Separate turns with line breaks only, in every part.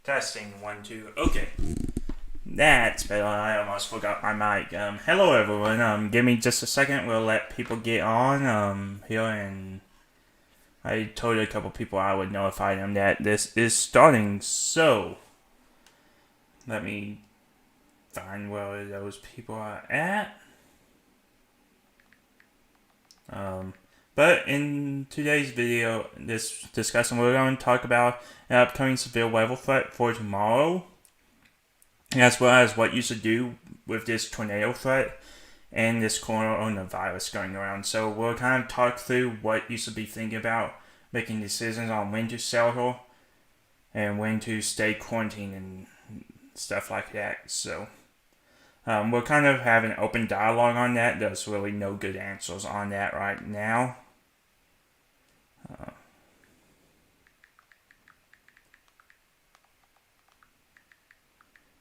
Testing 1, 2. Okay. That's better. I almost forgot my mic. Hello everyone. Give me just a second. We'll let people get on. Here and I told a couple people I would notify them that this is starting. So let me find where those people are at. But in today's video, this discussion, we're going to talk about an upcoming severe weather threat for tomorrow, as well as what you should do with this tornado threat and this coronavirus going around. So we'll kind of talk through what you should be thinking about making decisions on when to shelter and when to stay quarantined and stuff like that. So we'll kind of have an open dialogue on that. There's really no good answers on that right now.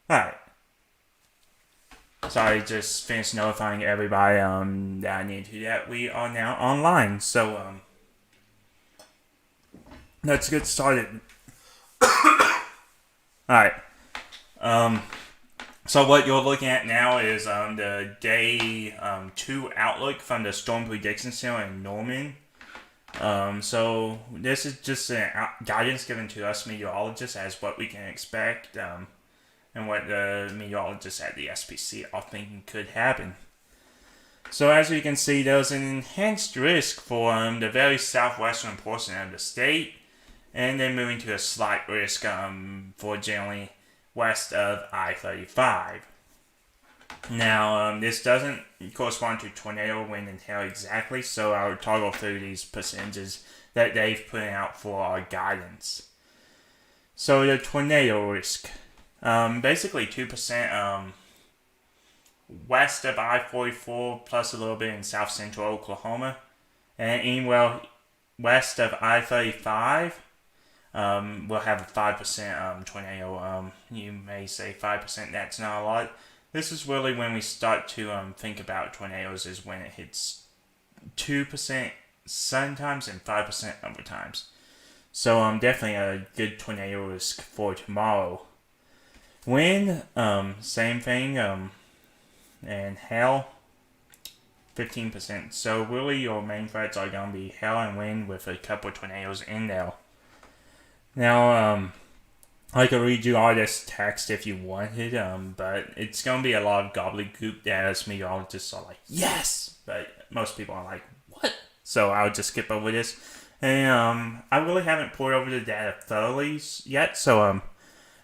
Alright. Sorry, just finished notifying everybody that I need to that we are now online. So let's get started. Alright. So what you're looking at now is the day 2 outlook from the Storm Prediction Center in Norman. So this is just guidance given to us meteorologists as what we can expect and what the meteorologists at the SPC are thinking could happen. So as you can see, there's an enhanced risk for the very southwestern portion of the state, and then moving to a slight risk for generally west of I-35. Now, this doesn't correspond to tornado wind and hail exactly, so I'll toggle through these percentages that they've put out for our guidance. So the tornado risk, basically 2% west of I-44 plus a little bit in south central Oklahoma, and anywhere west of I-35 we'll have a 5% tornado. You may say 5%, that's not a lot. This is really when we start to think about tornadoes, is when it hits 2% sometimes and 5% other times. So definitely a good tornado risk for tomorrow. Wind, same thing, and hail, 15%. So really your main threats are going to be hail and wind with a couple of tornadoes in there. Now, I could read you all this text if you wanted, but it's going to be a lot of gobbledygook that us meteorologists are like, yes! But most people are like, what? So I'll just skip over this. And I really haven't poured over the data thoroughly yet, so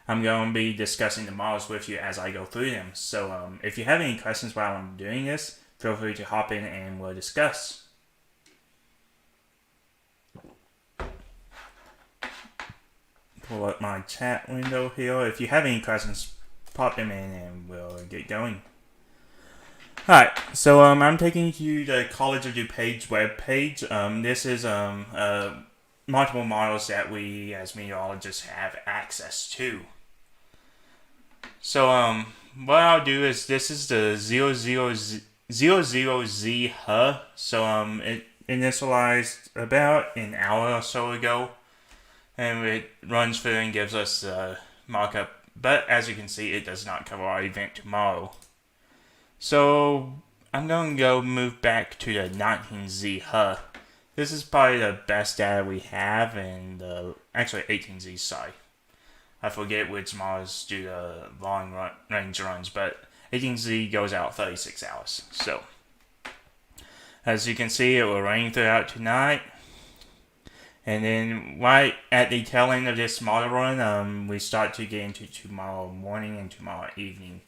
I'm going to be discussing the models with you as I go through them. So if you have any questions while I'm doing this, feel free to hop in and we'll discuss. Pull up my chat window here. If you have any questions, pop them in and we'll get going. Alright, so I'm taking you to the College of DuPage webpage. This is multiple models that we as meteorologists have access to. So what I'll do is, this is the 00Z HA. So it initialized about an hour or so ago, and it runs through and gives us a markup, but as you can see, it does not cover our event tomorrow. So I'm going to move back to the 19Z HA. This is probably the best data we have, and actually 18Z, sorry. I forget which models do the long range runs, but 18Z goes out 36 hours. So as you can see, it will rain throughout tonight. And then right at the tail end of this model run, we start to get into tomorrow morning and tomorrow evening.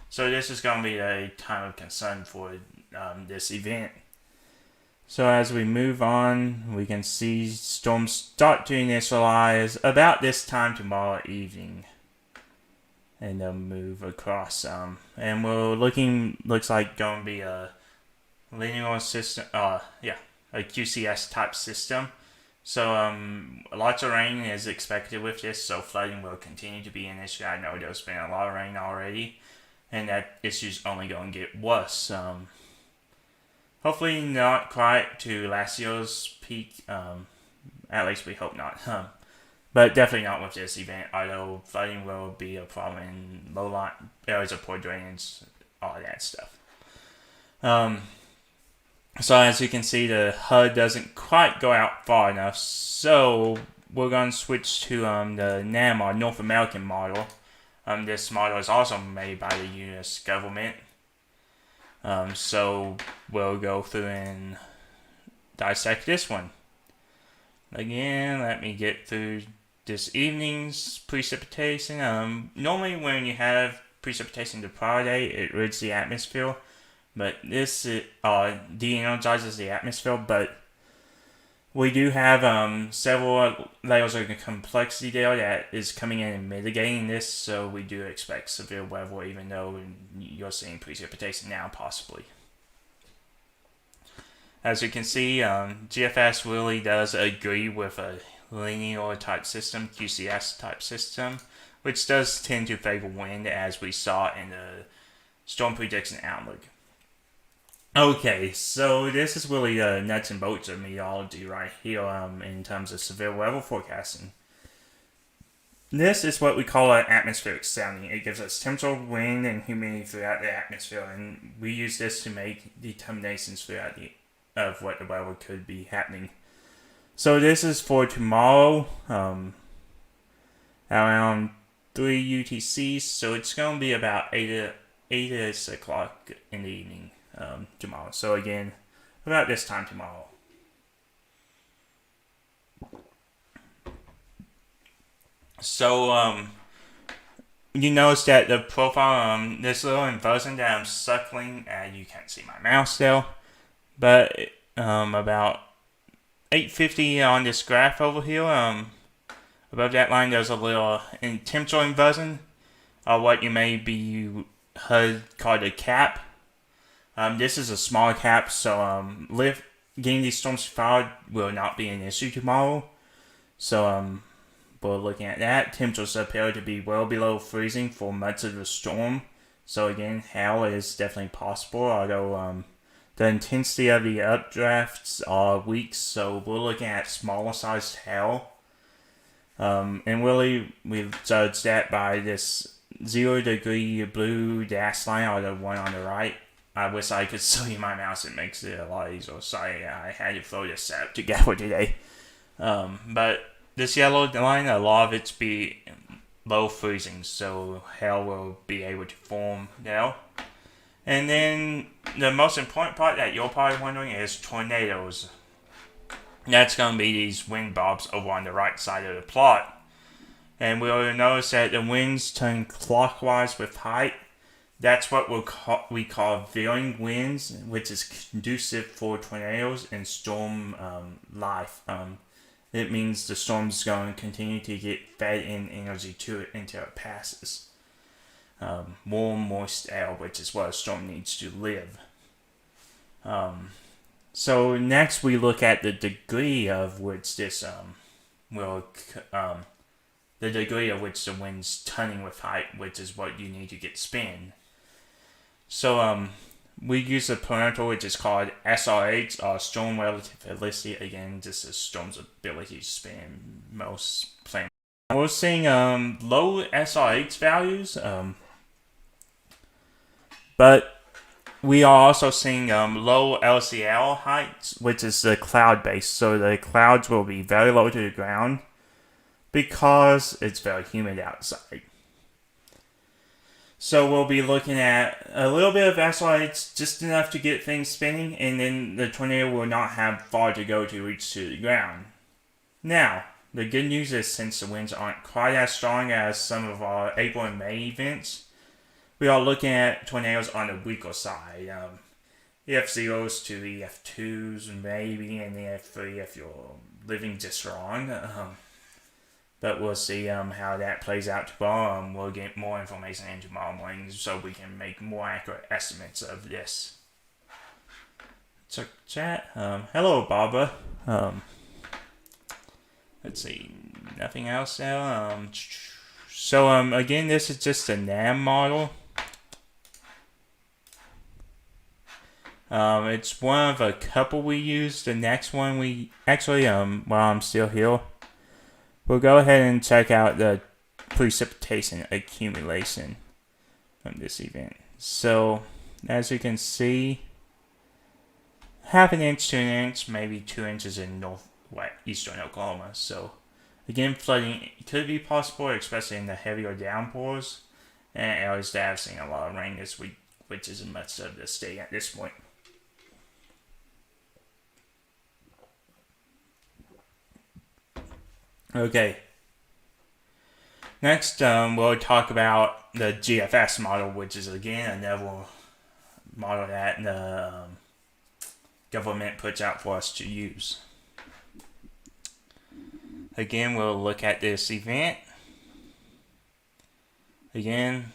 So this is going to be a time of concern for this event. So as we move on, we can see storms start to initialize about this time tomorrow evening. And they'll move across. And looks like going to be a linear system, a QCS type system. So lots of rain is expected with this, so flooding will continue to be an issue. I know there's been a lot of rain already, and that issue's only going to get worse. Hopefully not quite to last year's peak, at least we hope not. But definitely not with this event, although flooding will be a problem in low line areas of poor drainage, all that stuff. So as you can see, the HUD doesn't quite go out far enough, so we're going to switch to the NAMR, North American model. This model is also made by the U.S. government. So we'll go through and dissect this one. Again, let me get through this evening's precipitation. Normally when you have precipitation the prior day, it rids the atmosphere, but this de-energizes the atmosphere, but we do have several layers of complexity there that is coming in and mitigating this, so we do expect severe weather even though you're seeing precipitation now possibly. As you can see, GFS really does agree with a linear type system, QCS type system, which does tend to favor wind as we saw in the storm prediction outlook. Okay, so this is really the nuts and bolts of meteorology right here in terms of severe weather forecasting. This is what we call an atmospheric sounding. It gives us temperature, wind, and humidity throughout the atmosphere, and we use this to make determinations throughout of what the weather could be happening. So this is for tomorrow, around 3 UTC, so it's going to be about 8 o'clock in the evening tomorrow. So again, about this time tomorrow. So you notice that the profile, this little inversion that I'm suckling, you can't see my mouse there, but about 850 on this graph over here, above that line there's a little temperature inversion, what you may be heard called a cap. This is a small cap, so getting these storms fired will not be an issue tomorrow. So we're looking at that. Temperatures appear to be well below freezing for much of the storm. So again, hail is definitely possible, although the intensity of the updrafts are weak, so we're looking at smaller sized hail. And really, we've judged that by this 0 degree blue dash line, or the one on the right. I wish I could show you my mouse, it makes it a lot easier. Sorry, I had to throw this setup together today. But this yellow line, a lot of it's be low freezing, so hail will be able to form there. And then the most important part that you're probably wondering is tornadoes. That's going to be these wind bobs over on the right side of the plot. And we'll notice that the winds turn clockwise with height. That's what we call veering winds, which is conducive for tornadoes and storm life. It means the storm's going to continue to get fed in energy to it until it passes. Warm, moist air, which is what a storm needs to live. So next we look at the degree of which this the degree of which the wind's turning with height, which is what you need to get spin. So we use a parameter which is called SRH, or storm relative velocity. Again, this is storm's ability to spin most planes. We're seeing low SRH values, but we are also seeing low LCL heights, which is the cloud base. So the clouds will be very low to the ground because it's very humid outside. So we'll be looking at a little bit of SRH, just enough to get things spinning, and then the tornado will not have far to go to reach to the ground. Now, the good news is since the winds aren't quite as strong as some of our April and May events, we are looking at tornadoes on the weaker side. EF0s to EF2s maybe, and EF3 if you're living just wrong. But we'll see how that plays out tomorrow. We'll get more information in tomorrow morning so we can make more accurate estimates of this. So chat. Hello, Barbara. Let's see. Nothing else now. So again, this is just a NAM model. It's one of a couple we use. The next one we actually while I'm still here, we'll go ahead and check out the precipitation accumulation from this event. So, as you can see, half an inch to an inch, maybe 2 inches in eastern Oklahoma. So, again, flooding could be possible, especially in the heavier downpours and areas that have seen a lot of rain this week, which is much of the state at this point. Okay. Next, we'll talk about the GFS model, which is again another model that the government puts out for us to use. Again, we'll look at this event. Again,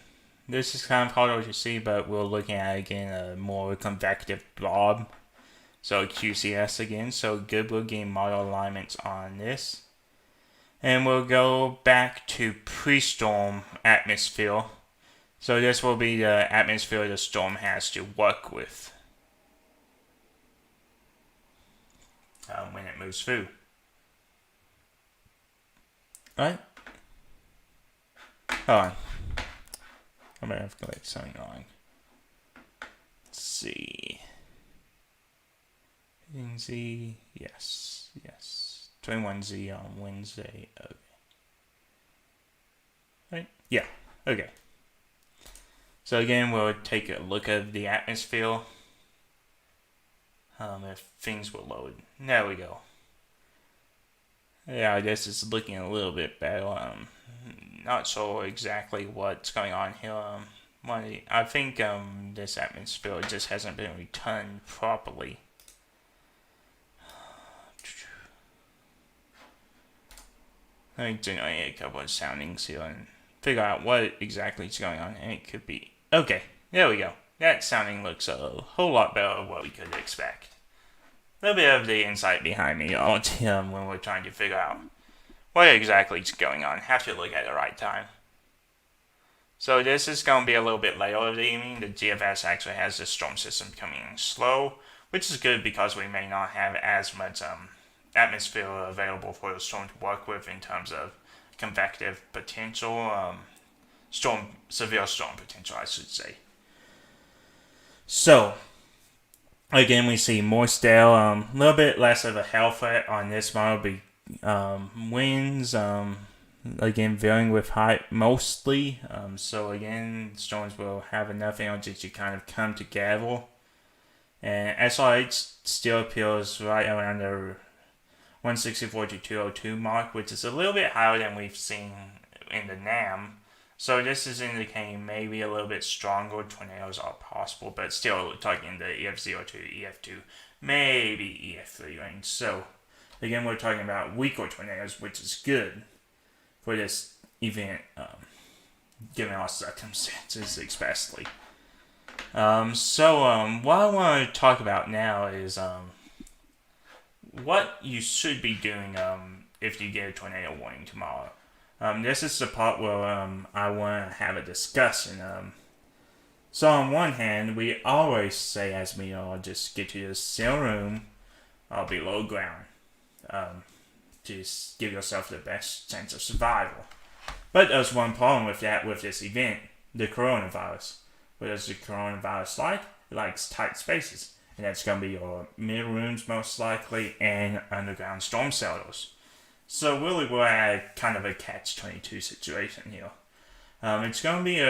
this is kind of harder to see, but we're looking at again a more convective blob. So QCS again. So good, we're getting model alignments on this. And we'll go back to pre-storm atmosphere. So this will be the atmosphere the storm has to work with when it moves through. Right? Hold on. I'm gonna have to click something wrong. Let's see. Z, yes. 21Z on Wednesday. Okay. Right? Yeah. Okay. So again, we'll take a look at the atmosphere. If things will load. There we go. Yeah, this is looking a little bit better. Not sure exactly what's going on here. I think this atmosphere just hasn't been returned properly. Let me generate a couple of soundings here and figure out what exactly is going on. And it could be... Okay, there we go. That sounding looks a whole lot better than what we could expect. A little bit of the insight behind me when we're trying to figure out what exactly is going on. Have to look at the right time. So this is going to be a little bit later of the evening. The GFS actually has the storm system coming in slow, which is good because we may not have as much atmosphere available for the storm to work with in terms of convective potential, severe storm potential, I should say. So, again, we see more stale, a little bit less of a hail threat on this model. Winds, again, varying with height mostly. So again, storms will have enough energy to kind of come together. And SRH still appears right around the 164 to 202 mark, which is a little bit higher than we've seen in the NAM. So this is indicating maybe a little bit stronger tornadoes are possible, but still talking the EF0 to EF2, maybe EF3 range. So again, we're talking about weaker tornadoes, which is good for this event, given our circumstances especially. So what I want to talk about now is what you should be doing if you get a tornado warning tomorrow. This is the part where I want to have a discussion. So on one hand, we always say as meteorologists, get to the center room or below ground. Just give yourself the best chance of survival. But there's one problem with that with this event, the coronavirus. What does the coronavirus like? It likes tight spaces. And that's going to be your middle rooms most likely and underground storm shelters. So really we're at kind of a catch-22 situation here. It's going to be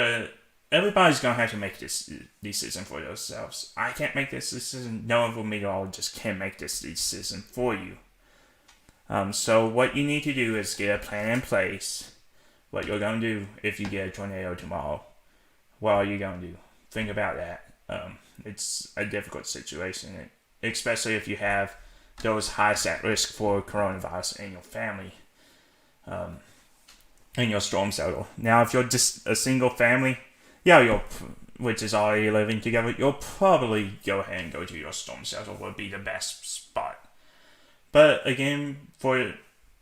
everybody's going to have to make this decision for themselves. I can't make this decision. No other meteorologist can make this decision for you. So what you need to do is get a plan in place. What you're going to do if you get a tornado tomorrow. What are you going to do? Think about that. It's a difficult situation, especially if you have those highest at risk for coronavirus in your family, in your storm shelter. Now, if you're just a single family, which is already living together, you'll probably go ahead and go to your storm shelter would be the best spot. But again, for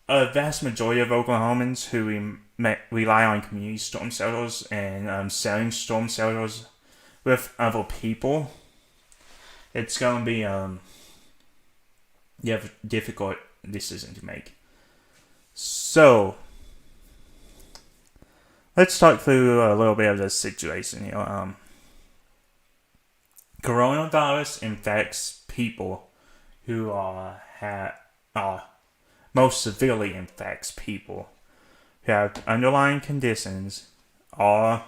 a vast majority of Oklahomans who rely on community storm shelters and selling storm shelters with other people, it's going to be you have a difficult decision to make. So, let's talk through a little bit of the situation here. Coronavirus infects people who most severely infects people who have underlying conditions or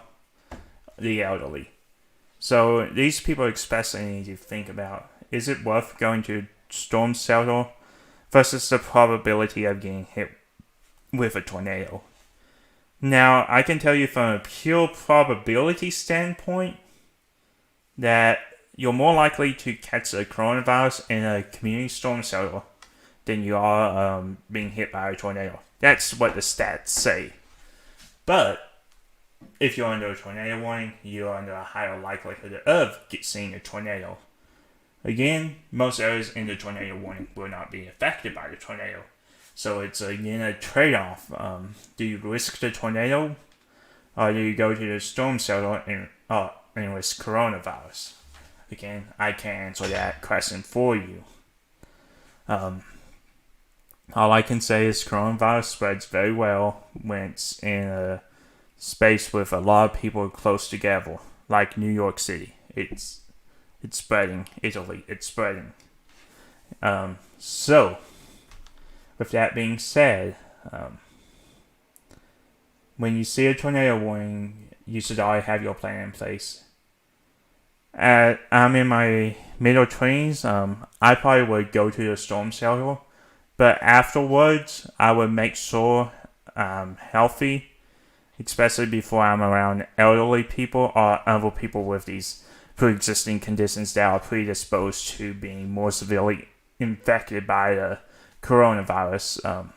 the elderly. So these people especially need to think about, is it worth going to storm shelter versus the probability of getting hit with a tornado? Now, I can tell you from a pure probability standpoint that you're more likely to catch the coronavirus in a community storm shelter than you are being hit by a tornado. That's what the stats say. But if you're under a tornado warning, you're under a higher likelihood of seeing a tornado. Again, most areas in the tornado warning will not be affected by the tornado. So it's again a trade-off. Do you risk the tornado, or do you go to the storm shelter and risk coronavirus? Again, I can't answer that question for you. All I can say is coronavirus spreads very well when it's in a space with a lot of people close together, like New York City. It's spreading. Italy, it's spreading. So, with that being said, when you see a tornado warning, you should already have your plan in place. I'm in my middle 20s. I probably would go to the storm shelter, but afterwards, I would make sure I'm healthy, especially before I'm around elderly people or other people with these pre-existing conditions that are predisposed to being more severely infected by the coronavirus.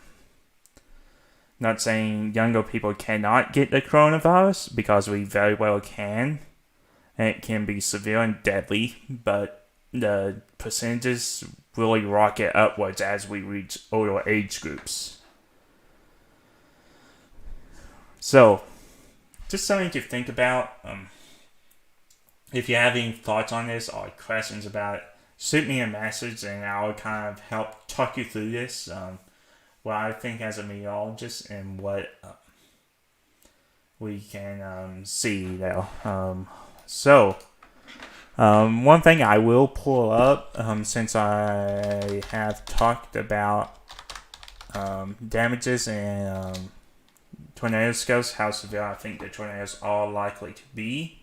Not saying younger people cannot get the coronavirus, because we very well can, and it can be severe and deadly, but the percentages really rocket upwards as we reach older age groups. So, just something to think about. If you have any thoughts on this or questions about it, shoot me a message and I'll kind of help talk you through this. What I think as a meteorologist and what we can see there. One thing I will pull up, since I have talked about damages and tornado scales, how severe I think the tornadoes are likely to be.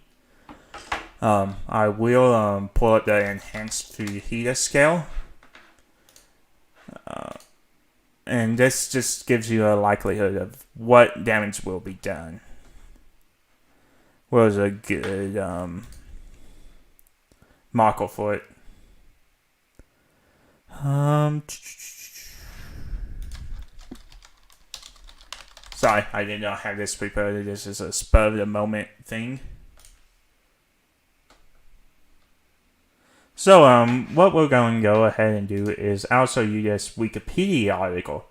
I will pull up the enhanced Fujita scale. And this just gives you a likelihood of what damage will be done. What is a good marker for it? Sorry, I did not have this prepared. This is a spur of the moment thing. So, what we're going to go ahead and do is I'll show you this Wikipedia article.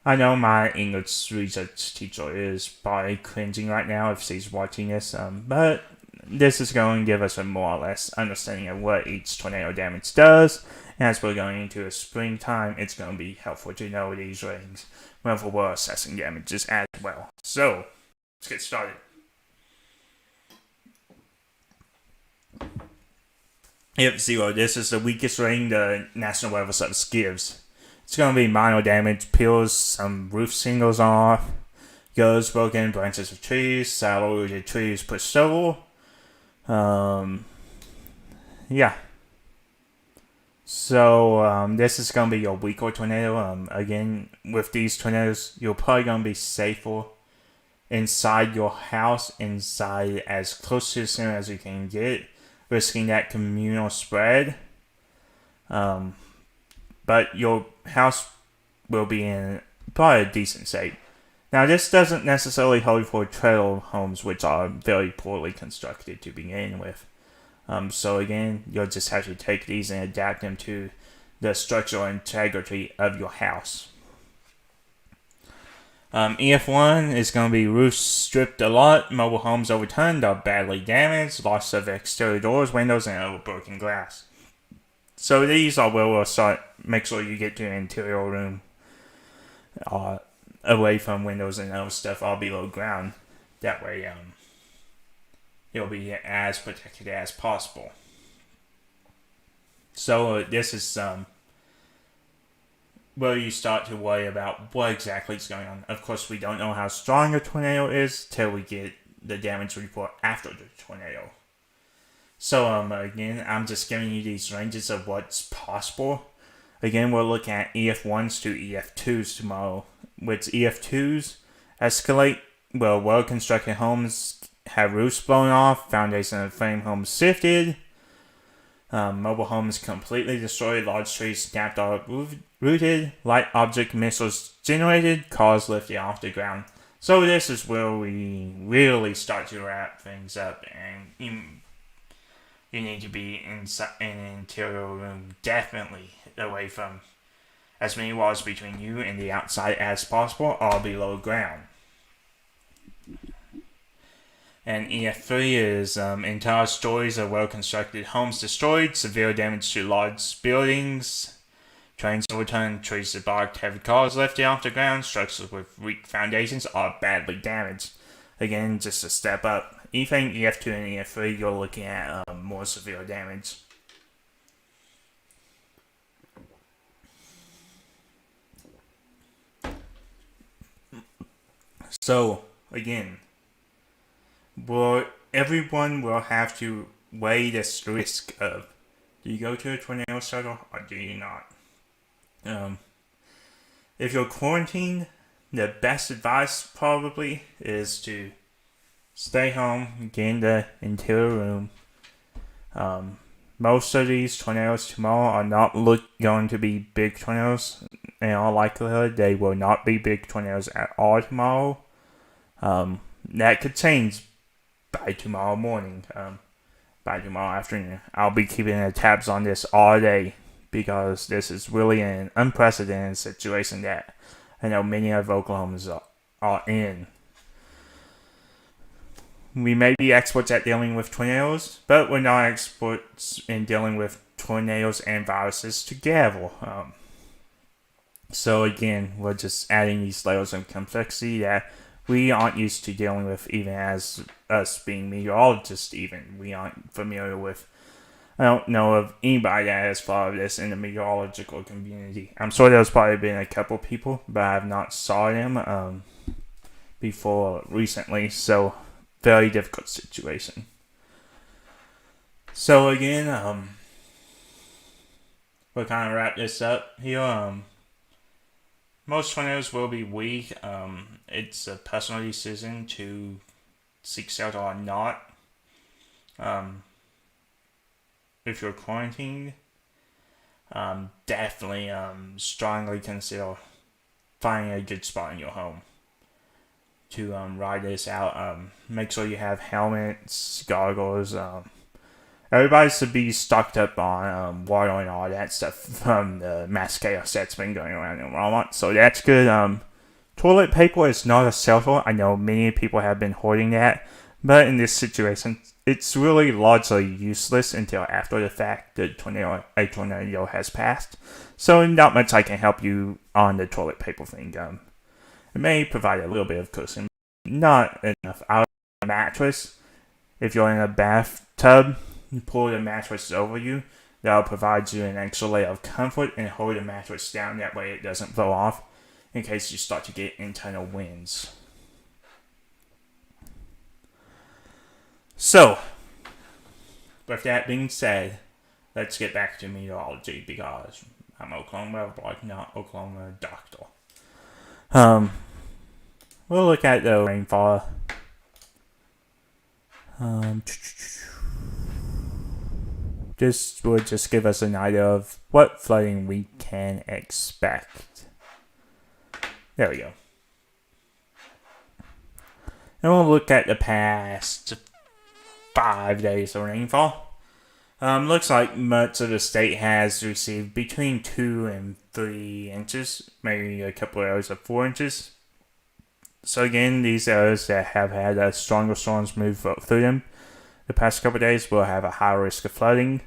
I know my English research teacher is probably cringing right now if she's watching this, but this is going to give us a more or less understanding of what each tornado damage does. And as we're going into a springtime, it's going to be helpful to know these ratings whenever we're assessing damages as well. So, let's get started. F0, this is the weakest rating the National Weather Service gives. It's going to be minor damage, peels some roof shingles off, gutters broken, branches of trees, salvaged trees pushed over. Yeah. So, this is going to be your weaker tornado. Again, with these tornadoes, you're probably going to be safer inside your house, inside as close to the center as you can get, risking that communal spread. But your house will be in probably a decent shape. Now, this doesn't necessarily hold for trailer homes, which are very poorly constructed to begin with. So again, you'll just have to take these and adapt them to the structural integrity of your house. EF1 is going to be roofs stripped a lot, mobile homes overturned or badly damaged, loss of exterior doors, windows, and other broken glass. So these are where we'll start. Make sure you get to an interior room away from windows and other stuff all below ground. That way, it'll be as protected as possible. So this is where you start to worry about what exactly is going on. Of course, we don't know how strong a tornado is till we get the damage report after the tornado. So again, I'm just giving you these ranges of what's possible. Again, we're looking at EF1s to EF2s tomorrow. With EF2s, escalate, well-constructed homes have roofs blown off, foundation and frame homes sifted, mobile homes completely destroyed, large trees snapped or rooted, light object missiles generated, cars lifted off the ground. So this is where we really start to wrap things up, and you need to be inside in an interior room, definitely away from as many walls between you and the outside as possible, all below ground. And EF3 is entire stories of well-constructed homes destroyed, severe damage to large buildings, trains overturned, trees debarked, heavy cars lifted off the ground, structures with weak foundations are badly damaged. Again, just a step up. Anything EF2 and EF3, you're looking at more severe damage. So, again, everyone will have to weigh this risk of, do you go to a tornado shelter or do you not? If you're quarantined, the best advice probably is to stay home, get in the interior room. Most of these tornadoes tomorrow are not going to be big tornadoes. In all likelihood, they will not be big tornadoes at all tomorrow. That could change by tomorrow morning, by tomorrow afternoon. I'll be keeping the tabs on this all day because this is really an unprecedented situation that I know many of Oklahomans are in. We may be experts at dealing with tornadoes, but we're not experts in dealing with tornadoes and viruses together. So again, we're just adding these layers of complexity that we aren't used to dealing with, even as us being meteorologists. Even we aren't familiar with. I don't know of anybody that has followed this in the meteorological community. I'm sure there's probably been a couple people, but I have not saw them before recently. So very difficult situation. So again, we'll kind of wrap this up here. Most tornadoes will be weak. It's a personal decision to seek shelter or not. If you're quarantined, definitely strongly consider finding a good spot in your home to ride this out. Make sure you have helmets, goggles. Everybody should be stocked up on water and all that stuff from the mass chaos that's been going around in Walmart. So that's good. Toilet paper is not a shelter. I know many people have been hoarding that. But in this situation, it's really largely useless until after the fact a tornado has passed. So not much I can help you on the toilet paper thing. It may provide a little bit of cushion, not enough. Out of the mattress, if you're in a bathtub, you pull the mattress over you. That'll provide you an extra layer of comfort and hold the mattress down. That way it doesn't blow off in case you start to get internal winds. So, with that being said, let's get back to meteorology because I'm Oklahoma weather, not Oklahoma doctor. We'll look at the rainfall. This will just give us an idea of what flooding we can expect. There we go. And we'll look at the past 5 days of rainfall. Looks like much of the state has received between 2 and 3 inches, maybe a couple of areas of 4 inches. So again, these areas that have had stronger storms move through them the past couple of days will have a higher risk of flooding.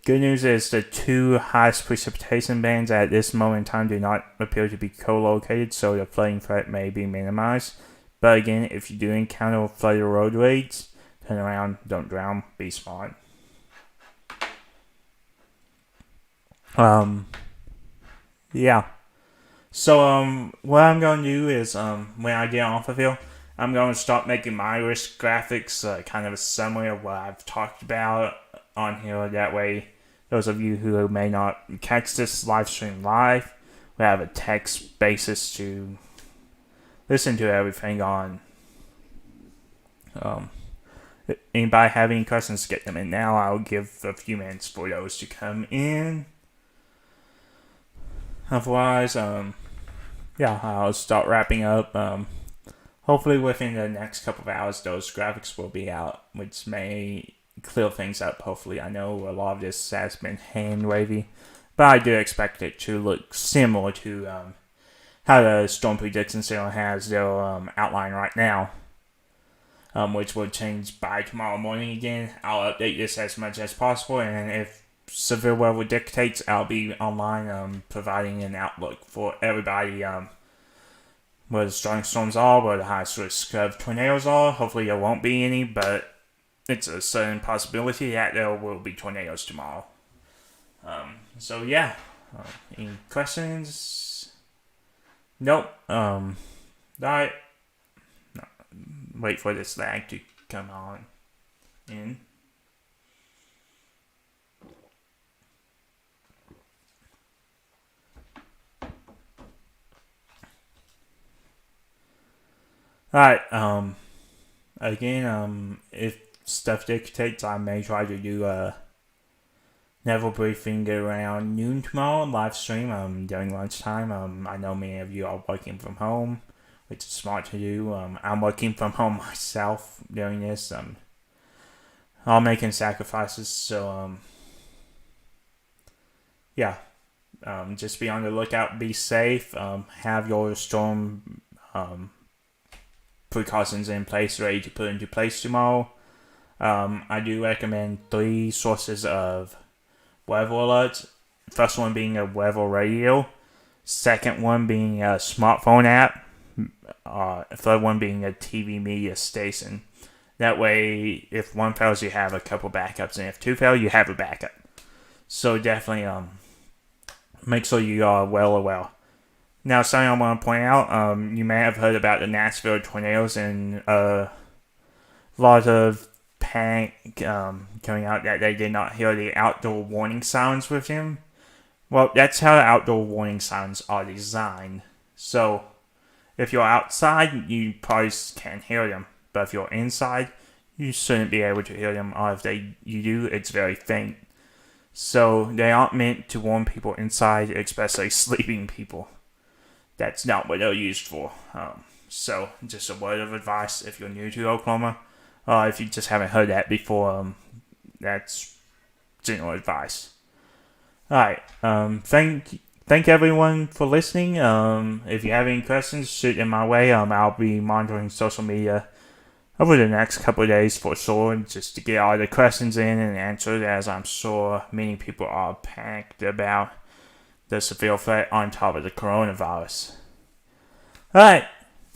good news is the two highest precipitation bands at this moment in time do not appear to be co-located, so the flooding threat may be minimized. But again, if you do encounter flooded roadways, turn around, don't drown, be smart. Yeah. So, what I'm going to do is, when I get off of here, I'm going to start making my risk graphics, kind of a summary of what I've talked about on here. That way, those of you who may not catch this live stream live will have a text basis to listen to everything on. Anybody have any questions, get them in now. I'll give a few minutes for those to come in. Otherwise, I'll start wrapping up. Hopefully within the next couple of hours, those graphics will be out, which may clear things up, hopefully. I know a lot of this has been hand-wavy, but I do expect it to look similar to how the Storm Prediction Center has their outline right now, which will change by tomorrow morning again. I'll update this as much as possible, and if severe weather dictates, I'll be online providing an outlook for everybody where the strong storms are, where the highest risk of tornadoes are. Hopefully there won't be any, but it's a certain possibility that there will be tornadoes tomorrow. Any questions? Nope. Alright. No. Wait for this lag to come on in. Alright, again, if stuff dictates, I may try to do a Neville briefing around noon tomorrow, live stream, during lunchtime. I know many of you are working from home, which is smart to do. I'm working from home myself during this. All making sacrifices, so, just be on the lookout, be safe, have your storm, precautions in place, ready to put into place tomorrow. I do recommend 3 sources of weather alerts. First one being a weather radio. Second one being a smartphone app. Third one being a TV media station. That way, if one fails, you have a couple backups, and if 2 fail, you have a backup. So definitely make sure you are well aware. Now, something I want to point out, you may have heard about the Nashville tornadoes and a lot of panic coming out that they did not hear the outdoor warning signs with him. Well, that's how the outdoor warning signs are designed. So, if you're outside, you probably can't hear them. But if you're inside, you shouldn't be able to hear them. Or if you do, it's very faint. So, they aren't meant to warn people inside, especially sleeping people. That's not what they're used for. So, just a word of advice if you're new to Oklahoma. If you just haven't heard that before, that's general advice. Alright, thank everyone for listening. If you have any questions, shoot them my way. I'll be monitoring social media over the next couple of days for sure, just to get all the questions in and answered, as I'm sure many people are panicked about the severe threat on top of the coronavirus. Alright,